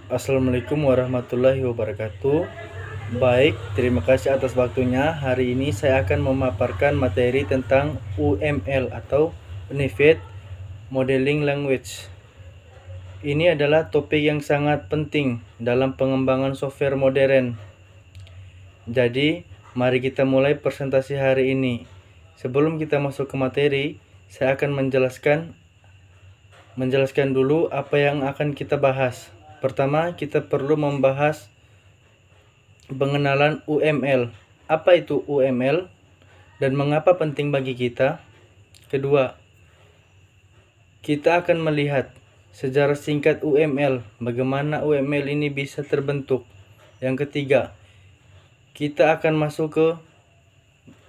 Assalamualaikum warahmatullahi wabarakatuh. Baik, terima kasih atas waktunya. Hari ini saya akan memaparkan materi tentang UML atau Unified Modeling Language. Ini adalah topik yang sangat penting dalam pengembangan software modern. Jadi, mari kita mulai presentasi hari ini. Sebelum kita masuk ke materi, saya akan menjelaskan dulu apa yang akan kita bahas. Pertama, kita perlu membahas pengenalan UML. Apa itu UML dan mengapa penting bagi kita? Kedua, kita akan melihat sejarah singkat UML, bagaimana UML ini bisa terbentuk. Yang ketiga, kita akan masuk ke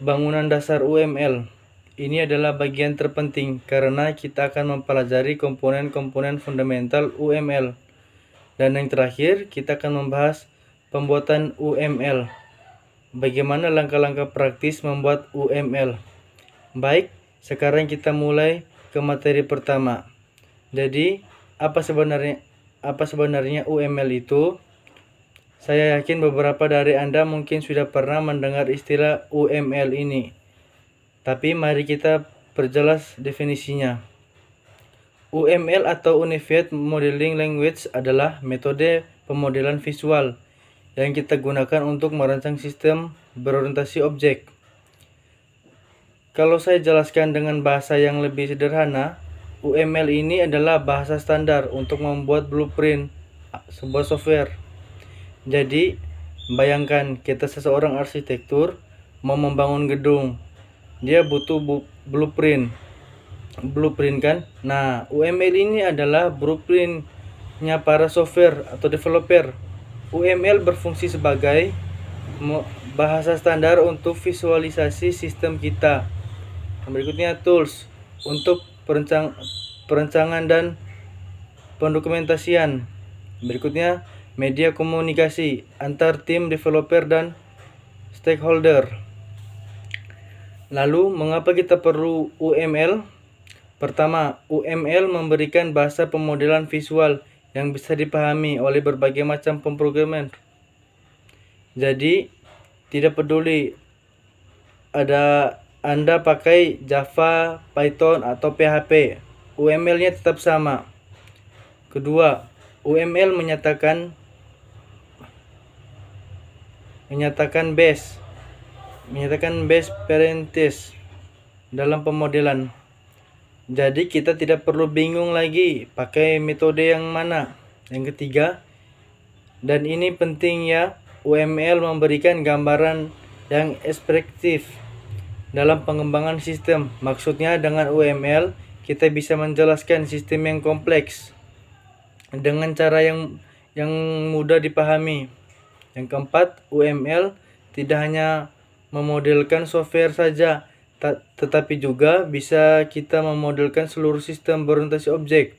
bangunan dasar UML. Ini adalah bagian terpenting karena kita akan mempelajari komponen-komponen fundamental UML. Dan yang terakhir, kita akan membahas pembuatan UML. Bagaimana langkah-langkah praktis membuat UML. Baik, sekarang kita mulai ke materi pertama. Jadi, apa sebenarnya UML itu? Saya yakin beberapa dari Anda mungkin sudah pernah mendengar istilah UML ini. Tapi mari kita perjelas definisinya. UML atau Unified Modeling Language adalah metode pemodelan visual yang kita gunakan untuk merancang sistem berorientasi objek. Kalau saya jelaskan dengan bahasa yang lebih sederhana, UML ini adalah bahasa standar untuk membuat blueprint sebuah software. Jadi, bayangkan kita seseorang arsitektur mau membangun gedung. Dia butuh blueprint kan? Nah, UML ini adalah blueprintnya para software atau developer. UML berfungsi sebagai bahasa standar untuk visualisasi sistem kita. Berikutnya tools untuk perencangan dan pendokumentasian. Berikutnya media komunikasi antar tim developer dan stakeholder. Lalu, mengapa kita perlu UML? Pertama, UML memberikan bahasa pemodelan visual yang bisa dipahami oleh berbagai macam pemrograman. Jadi, tidak peduli Anda pakai Java, Python, atau PHP, UML-nya tetap sama. Kedua, UML menyatakan best practice dalam pemodelan. Jadi kita tidak perlu bingung lagi pakai metode yang mana. Yang ketiga, dan ini penting ya, UML memberikan gambaran yang perspektif dalam pengembangan sistem. Maksudnya dengan UML kita bisa menjelaskan sistem yang kompleks dengan cara yang mudah dipahami. Yang keempat, UML tidak hanya memodelkan software saja, tetapi juga bisa kita memodelkan seluruh sistem berorientasi objek.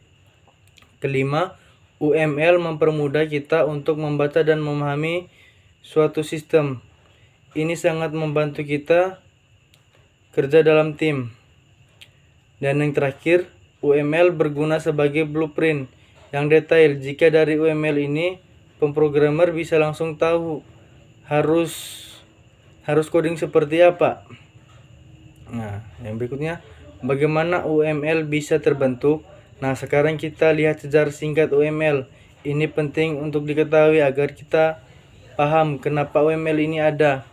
Kelima, UML mempermudah kita untuk membaca dan memahami suatu sistem. Ini sangat membantu kita kerja dalam tim. Dan yang terakhir, UML berguna sebagai blueprint yang detail. Jika dari UML ini, pemrogramer bisa langsung tahu harus coding seperti apa. Nah, yang berikutnya, bagaimana UML bisa terbentuk? Nah, sekarang kita lihat sejarah singkat UML. Ini penting untuk diketahui agar kita paham kenapa UML ini ada.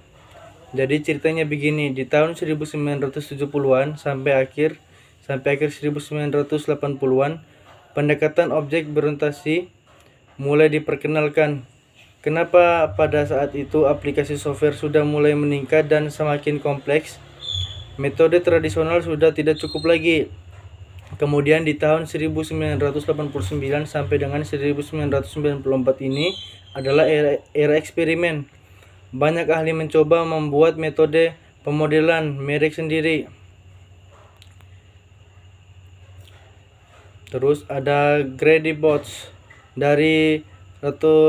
Jadi ceritanya begini, di tahun 1970-an sampai akhir 1980-an, pendekatan objek berorientasi mulai diperkenalkan. Kenapa pada saat itu aplikasi software sudah mulai meningkat dan semakin kompleks? Metode tradisional sudah tidak cukup lagi. Kemudian di tahun 1989 sampai dengan 1994 ini adalah era eksperimen. Banyak ahli mencoba membuat metode pemodelan merek sendiri. Terus ada Grady Bots dari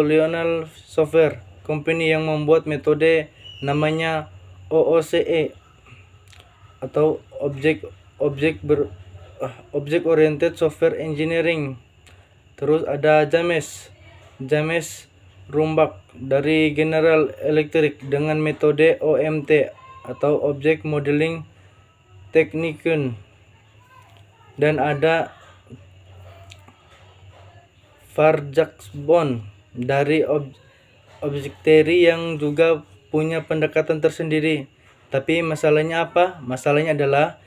Lionel Software Company yang membuat metode namanya OOCE atau Object Oriented Software Engineering. Terus ada James James Rumbach dari General Electric dengan metode OMT atau Object Modeling Technique, dan ada Farjaksbon dari Object Theory yang juga punya pendekatan tersendiri. Tapi masalahnya apa? Masalahnya adalah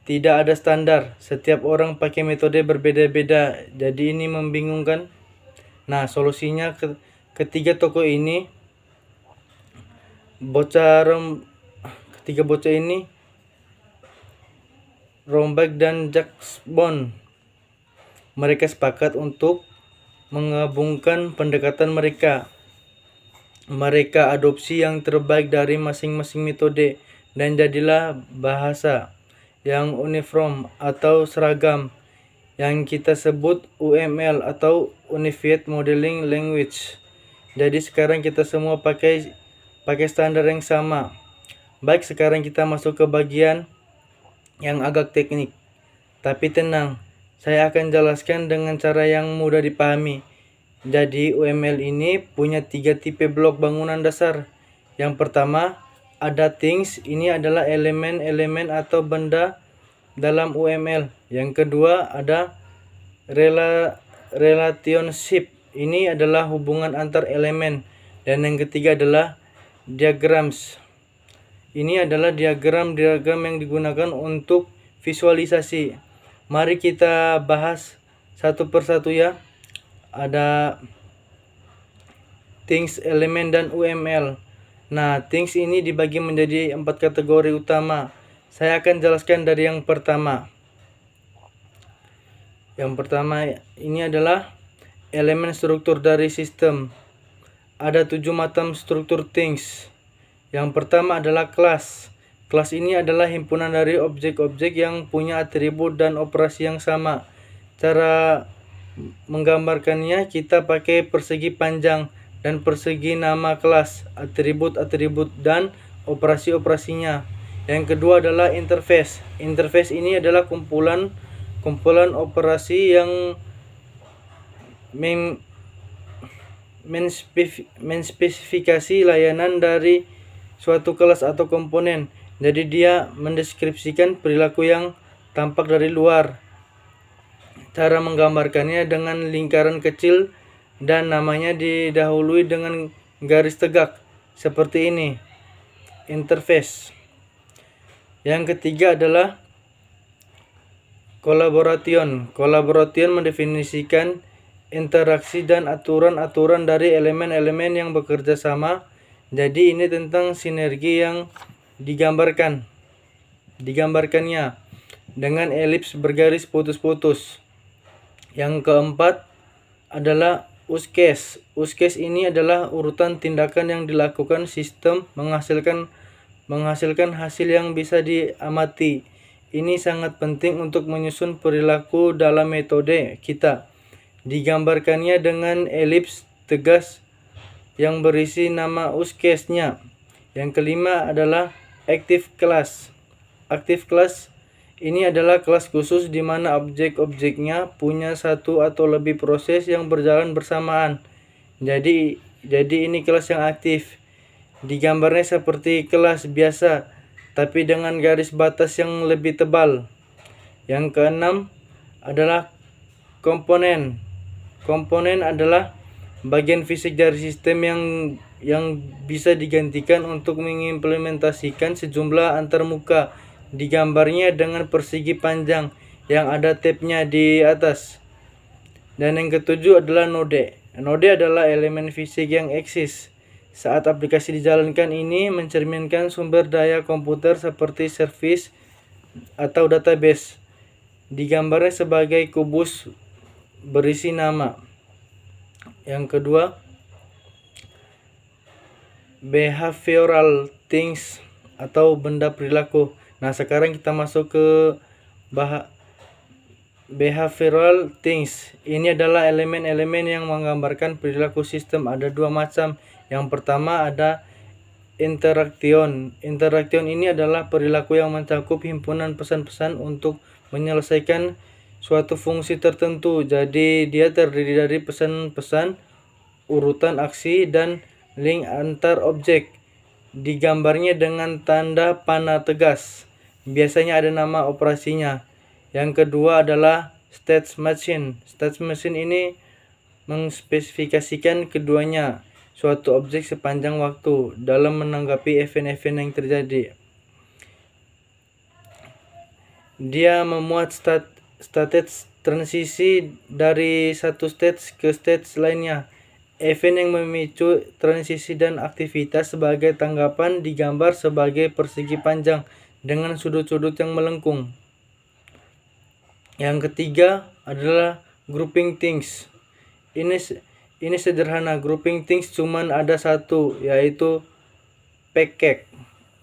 tidak ada standar. Setiap orang pakai metode berbeda-beda. Jadi ini membingungkan. Nah, solusinya ketiga tokoh ini, ketiga bocah ini, Rombach dan Jaksbon, mereka sepakat untuk menggabungkan pendekatan mereka. Mereka adopsi yang terbaik dari masing-masing metode dan jadilah bahasa yang uniform atau seragam yang kita sebut UML atau Unified Modeling Language. Jadi sekarang kita semua pakai standar yang sama. Baik, sekarang kita masuk ke bagian yang agak teknik. Tapi tenang, saya akan jelaskan dengan cara yang mudah dipahami. Jadi UML ini punya 3 tipe blok bangunan dasar. Yang pertama ada things, ini adalah elemen-elemen atau benda dalam UML. Yang kedua ada relationship, ini adalah hubungan antar elemen. Dan yang ketiga adalah diagrams. Ini adalah diagram yang digunakan untuk visualisasi. Mari kita bahas satu persatu ya. Ada things, elemen, dan UML. Nah, things ini dibagi menjadi 4 kategori utama. Saya akan jelaskan dari yang pertama. Yang pertama ini adalah elemen struktur dari sistem. Ada 7 macam struktur things. Yang pertama adalah kelas. Kelas ini adalah himpunan dari objek-objek yang punya atribut dan operasi yang sama. Cara menggambarkannya kita pakai persegi panjang dan persegi nama kelas, atribut-atribut, dan operasi-operasinya. Yang kedua adalah interface. Interface ini adalah kumpulan operasi yang menspesifikasi layanan dari suatu kelas atau komponen. Jadi dia mendeskripsikan perilaku yang tampak dari luar. Cara menggambarkannya dengan lingkaran kecil dan namanya didahului dengan garis tegak seperti ini. Interface. Yang ketiga adalah collaboration. Collaboration mendefinisikan interaksi dan aturan-aturan dari elemen-elemen yang bekerja sama. Jadi ini tentang sinergi yang digambarkannya dengan elips bergaris putus-putus. Yang keempat adalah use case. Use case ini adalah urutan tindakan yang dilakukan sistem menghasilkan hasil yang bisa diamati. Ini sangat penting untuk menyusun perilaku dalam metode kita. Digambarkannya dengan elips tegas yang berisi nama use case-nya. Yang kelima adalah active class. Active class ini adalah kelas khusus di mana objek-objeknya punya satu atau lebih proses yang berjalan bersamaan. Jadi ini kelas yang aktif. Digambarnya seperti kelas biasa, tapi dengan garis batas yang lebih tebal. Yang keenam adalah komponen. Komponen adalah bagian fisik dari sistem yang bisa digantikan untuk mengimplementasikan sejumlah antarmuka. Digambarnya dengan persegi panjang yang ada tab-nya di atas. Dan yang ketujuh adalah node. Node adalah elemen fisik yang eksis saat aplikasi dijalankan. Ini mencerminkan sumber daya komputer seperti service atau database. Digambarnya sebagai kubus berisi nama. Yang kedua, behavioral things atau benda perilaku. Nah, sekarang kita masuk ke behavioral things. Ini adalah elemen-elemen yang menggambarkan perilaku sistem. Ada 2 macam. Yang pertama ada interaction. Interaction ini adalah perilaku yang mencakup himpunan pesan-pesan untuk menyelesaikan suatu fungsi tertentu. Jadi dia terdiri dari pesan-pesan urutan aksi dan link antar objek. Digambarnya dengan tanda panah tegas. Biasanya ada nama operasinya. Yang kedua adalah state machine. State machine ini mengspesifikasikan keduanya, suatu objek sepanjang waktu dalam menanggapi event-event yang terjadi. Dia memuat state transisi dari satu state ke state lainnya. Event yang memicu transisi dan aktivitas sebagai tanggapan digambar sebagai persegi panjang dengan sudut-sudut yang melengkung. Yang ketiga adalah grouping things. Ini sederhana. Grouping things cuman ada satu, yaitu package.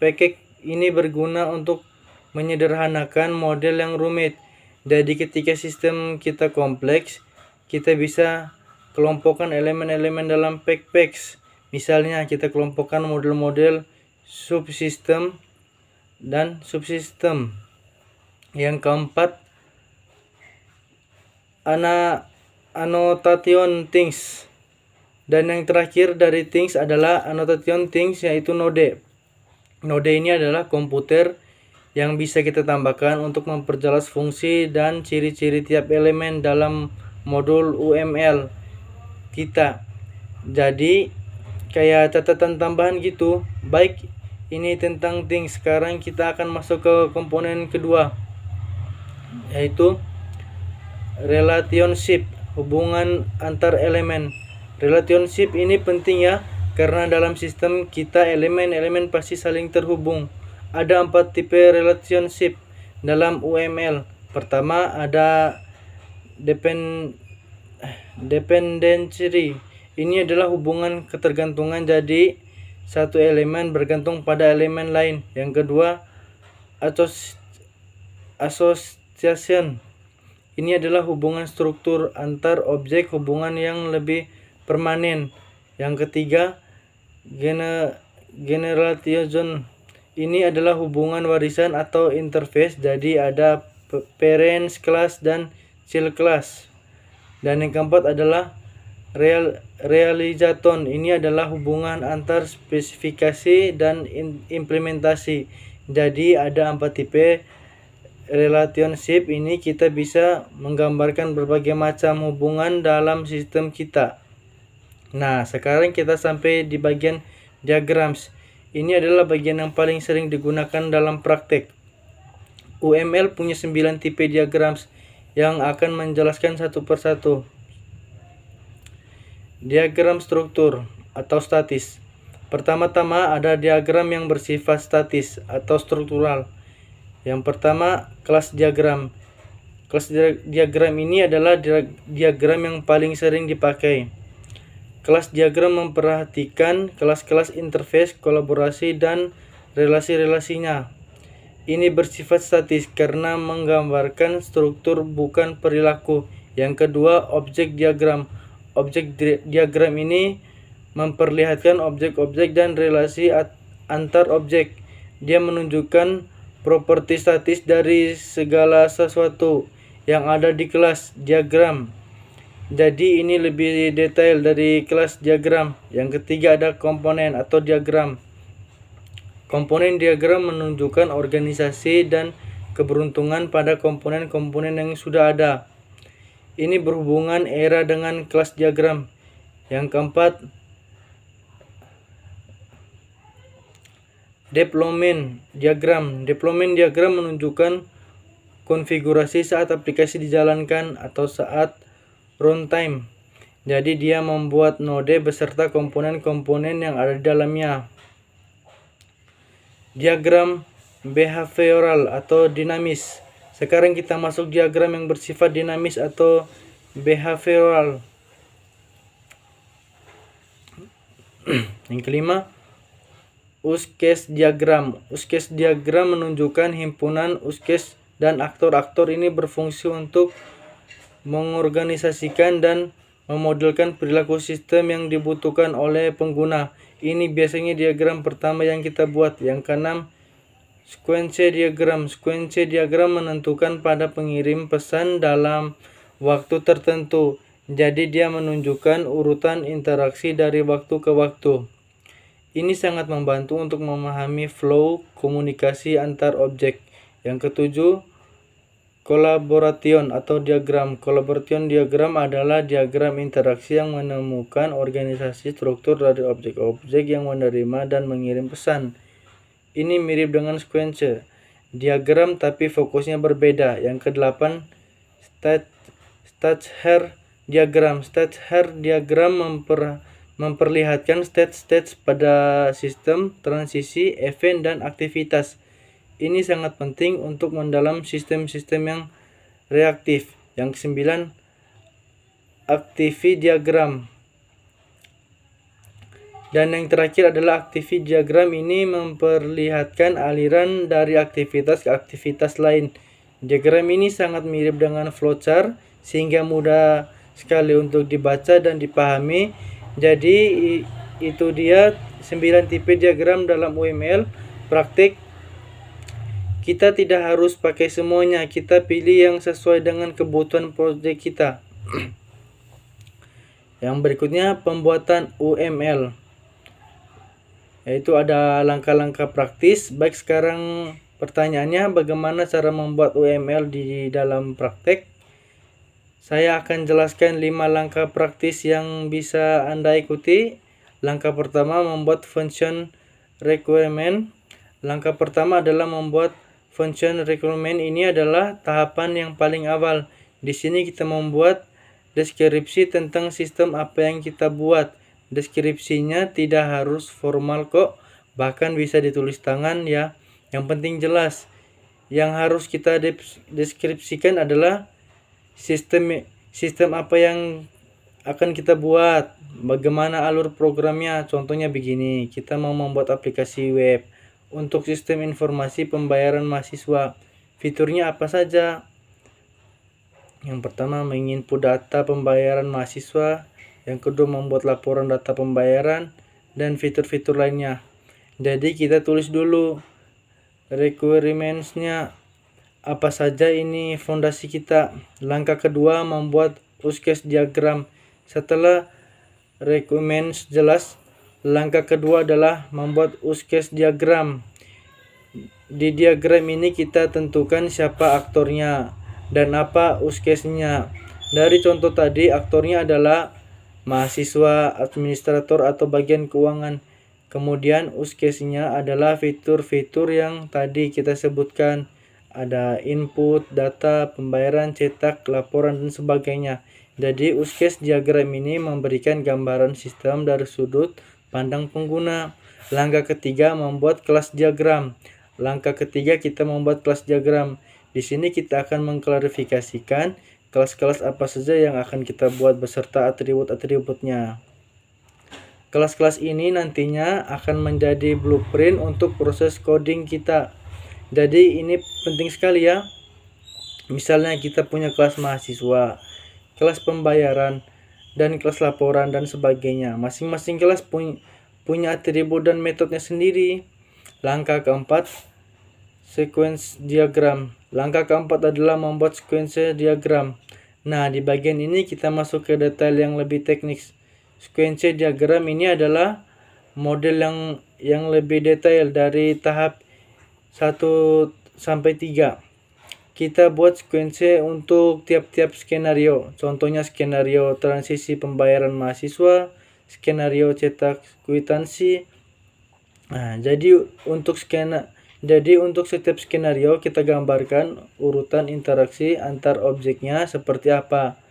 Package ini berguna untuk menyederhanakan model yang rumit. Jadi ketika sistem kita kompleks, kita bisa kelompokkan elemen-elemen dalam package. Misalnya kita kelompokkan model-model subsistem dan subsistem. Yang keempat, annotation things. Dan yang terakhir dari things adalah annotation things, yaitu node. Node ini adalah komputer yang bisa kita tambahkan untuk memperjelas fungsi dan ciri-ciri tiap elemen dalam modul UML kita. Jadi kayak catatan tambahan gitu. Baik, ini tentang things. Sekarang kita akan masuk ke komponen kedua, yaitu relationship, hubungan antar elemen. Relationship ini penting ya, karena dalam sistem kita elemen-elemen pasti saling terhubung. Ada 4 tipe relationship dalam UML. Pertama ada dependency. Ini adalah hubungan ketergantungan, jadi satu elemen bergantung pada elemen lain. Yang kedua, association. Ini adalah hubungan struktur antar objek, hubungan yang lebih permanen. Yang ketiga, generation. Ini adalah hubungan warisan atau interface, jadi ada parents class dan child class. Dan yang keempat adalah realizaton. Ini adalah hubungan antar spesifikasi dan implementasi. Jadi ada 4 tipe relationship. Ini kita bisa menggambarkan berbagai macam hubungan dalam sistem kita. Nah, sekarang kita sampai di bagian diagrams. Ini adalah bagian yang paling sering digunakan dalam praktek. UML punya 9 tipe diagrams yang akan menjelaskan satu persatu. Diagram struktur atau statis. Pertama-tama ada diagram yang bersifat statis atau struktural. Yang pertama, kelas diagram. Kelas diagram ini adalah diagram yang paling sering dipakai. Kelas diagram memperhatikan kelas-kelas interface, kolaborasi, dan relasi-relasinya. Ini bersifat statis karena menggambarkan struktur bukan perilaku. Yang kedua, objek diagram. Objek diagram ini memperlihatkan objek-objek dan relasi antar objek. Dia menunjukkan properti statis dari segala sesuatu yang ada di kelas diagram. Jadi ini lebih detail dari kelas diagram. Yang ketiga ada komponen atau diagram. Komponen diagram menunjukkan organisasi dan keberuntungan pada komponen-komponen yang sudah ada. Ini berhubungan era dengan kelas diagram. Yang keempat, deployment diagram. Deployment diagram menunjukkan konfigurasi saat aplikasi dijalankan atau saat runtime. Jadi dia membuat node beserta komponen-komponen yang ada di dalamnya. Diagram behavioral atau dinamis. Sekarang kita masuk diagram yang bersifat dinamis atau behavioral. Yang kelima, use case diagram. Use case diagram menunjukkan himpunan use case dan aktor-aktor ini berfungsi untuk mengorganisasikan dan memodelkan perilaku sistem yang dibutuhkan oleh pengguna. Ini biasanya diagram pertama yang kita buat. Yang keenam, sequence diagram. Sequence diagram menentukan pada pengirim pesan dalam waktu tertentu. Jadi dia menunjukkan urutan interaksi dari waktu ke waktu. Ini sangat membantu untuk memahami flow komunikasi antar objek. Yang ketujuh, collaboration atau diagram. Collaboration diagram adalah diagram interaksi yang menemukan organisasi struktur dari objek-objek yang menerima dan mengirim pesan. Ini mirip dengan sequence diagram tapi fokusnya berbeda. Yang kedelapan, Statsher diagram. Statsher diagram memperlihatkan stage pada sistem, transisi, event, dan aktivitas. Ini sangat penting untuk mendalam sistem-sistem yang reaktif. Yang kesembilan, activity diagram. Dan yang terakhir adalah activity diagram. Ini memperlihatkan aliran dari aktivitas ke aktivitas lain. Diagram ini sangat mirip dengan flowchart sehingga mudah sekali untuk dibaca dan dipahami. Jadi itu dia 9 tipe diagram dalam UML. Praktik, kita tidak harus pakai semuanya, kita pilih yang sesuai dengan kebutuhan proyek kita. Yang berikutnya, pembuatan UML, yaitu ada langkah-langkah praktis. Baik, sekarang pertanyaannya, bagaimana cara membuat UML di dalam praktek? Saya akan jelaskan 5 langkah praktis yang bisa Anda ikuti. Langkah pertama, membuat function requirement. Langkah pertama adalah membuat function requirement. Ini adalah tahapan yang paling awal. Di sini kita membuat deskripsi tentang sistem apa yang kita buat. Deskripsinya tidak harus formal kok, bahkan bisa ditulis tangan ya. Yang penting jelas. Yang harus kita deskripsikan adalah sistem apa yang akan kita buat, bagaimana alur programnya. Contohnya begini, kita mau membuat aplikasi web untuk sistem informasi pembayaran mahasiswa. Fiturnya apa saja? Yang pertama, menginput data pembayaran mahasiswa. Yang kedua, membuat laporan data pembayaran dan fitur-fitur lainnya. Jadi kita tulis dulu requirements-nya apa saja, ini fondasi kita. Langkah kedua, membuat use case diagram. Setelah requirements jelas, langkah kedua adalah membuat use case diagram. Di diagram ini kita tentukan siapa aktornya dan apa use case-nya. Dari contoh tadi, aktornya adalah mahasiswa, administrator, atau bagian keuangan. Kemudian use case-nya adalah fitur-fitur yang tadi kita sebutkan. Ada input, data, pembayaran, cetak, laporan, dan sebagainya. Jadi use case diagram ini memberikan gambaran sistem dari sudut pandang pengguna. Langkah ketiga, membuat kelas diagram. Langkah ketiga, kita membuat kelas diagram. Di sini kita akan mengklarifikasikan kelas-kelas apa saja yang akan kita buat beserta atribut-atributnya. Kelas-kelas ini nantinya akan menjadi blueprint untuk proses coding kita. Jadi ini penting sekali ya. Misalnya kita punya kelas mahasiswa, kelas pembayaran, dan kelas laporan dan sebagainya. Masing-masing kelas punya atribut dan metodenya sendiri. Langkah keempat, sequence diagram. Langkah keempat adalah membuat sequence diagram. Nah, di bagian ini kita masuk ke detail yang lebih teknis. Sequence diagram ini adalah model yang lebih detail dari tahap 1 sampai 3. Kita buat sequence untuk tiap-tiap skenario. Contohnya skenario transisi pembayaran mahasiswa, skenario cetak kwitansi. Nah, jadi untuk setiap skenario kita gambarkan urutan interaksi antar objeknya seperti apa.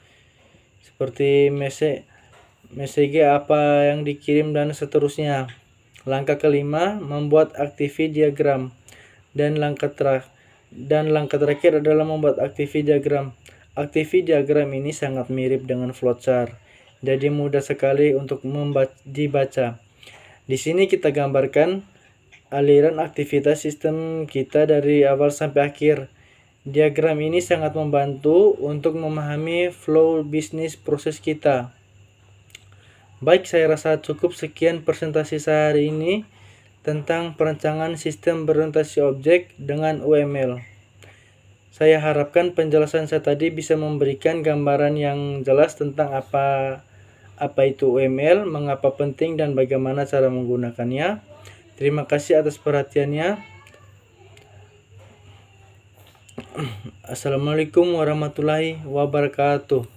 Seperti message apa yang dikirim dan seterusnya. Langkah kelima, membuat activity diagram. Dan langkah terakhir adalah membuat activity diagram. Activity diagram ini sangat mirip dengan flowchart. Jadi mudah sekali untuk dibaca. Di sini kita gambarkan aliran aktivitas sistem kita dari awal sampai akhir. Diagram ini sangat membantu untuk memahami flow bisnis proses kita. Baik, saya rasa cukup sekian presentasi saya hari ini tentang perancangan sistem berorientasi objek dengan UML. Saya harapkan penjelasan saya tadi bisa memberikan gambaran yang jelas tentang apa itu UML, mengapa penting dan bagaimana cara menggunakannya. Terima kasih atas perhatiannya. Assalamualaikum warahmatullahi wabarakatuh.